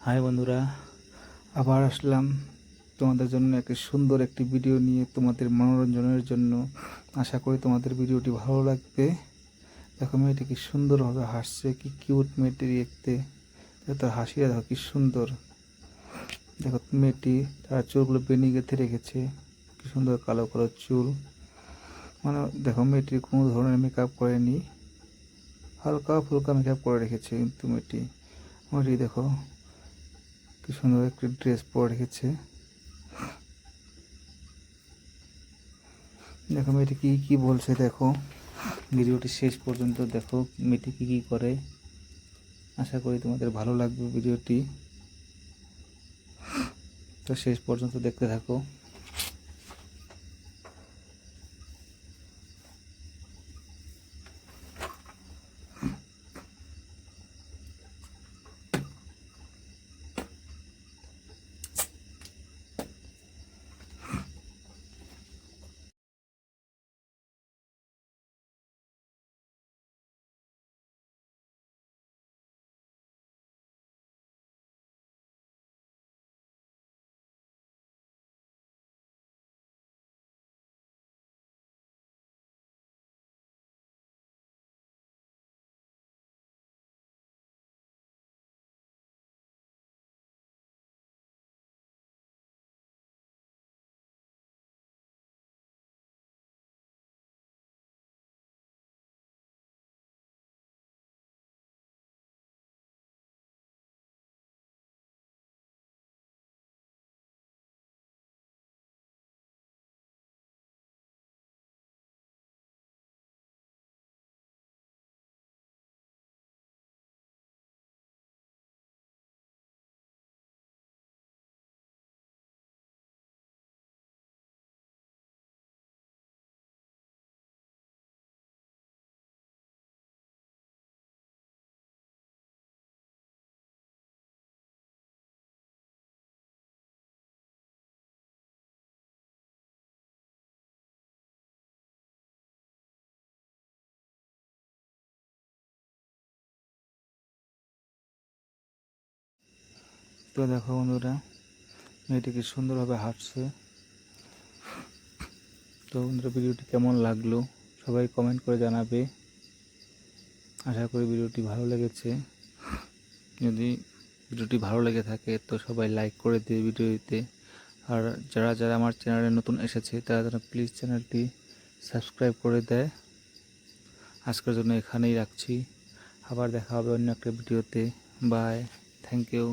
High বন্ধুরা, আবার আসলাম তোমাদের জন্য সুন্দর একটি ভিডিও নিয়ে, তোমাদের মনোরঞ্জনের জন্য। আশা করি তোমাদের ভিডিওটি ভালো লাগবে। দেখো মেয়েটি কি সুন্দরভাবে হাসছে, কি কিউট মেয়েটি দেখতে। তার হাসিটা দেখো কি সুন্দর। দেখো মেয়েটি তার চুলগুলো বেনি গেঁথে রেখেছে, কি সুন্দর কালো কালো চুল। মানে দেখো মেয়েটির কোনো ধরনের মেকআপ করেনি, হালকা ফুলকা মেকআপ করে রেখেছে। কিন্তু মেয়েটি দেখো কি সুন্দর একটি ড্রেস পরে রেখেছে। দেখো মেয়েটি কি কি বলছে, দেখো ভিডিওটি শেষ পর্যন্ত দেখো মেয়েটি কি কি করে। আশা করি তোমাদের ভালো লাগবে ভিডিওটি, তো শেষ পর্যন্ত দেখতে থাকো। তো দেখো বন্ধুরা, মেয়েটি কি সুন্দরভাবে হাঁটছে। তো বন্ধুরা, ভিডিওটি কেমন লাগলো সবাই কমেন্ট করে জানাবে। আশা করি ভিডিওটি ভালো লেগেছে। যদি ভিডিওটি ভালো লেগে থাকে তো সবাই লাইক করে দিয়ে ভিডিওতে। আর যারা যারা আমার চ্যানেলে নতুন এসেছে তারা যেন প্লিজ চ্যানেলটি সাবস্ক্রাইব করে দেয়। আজকের জন্য এখানেই রাখছি, আবার দেখা হবে অন্য একটা ভিডিওতে। Bye, thank you.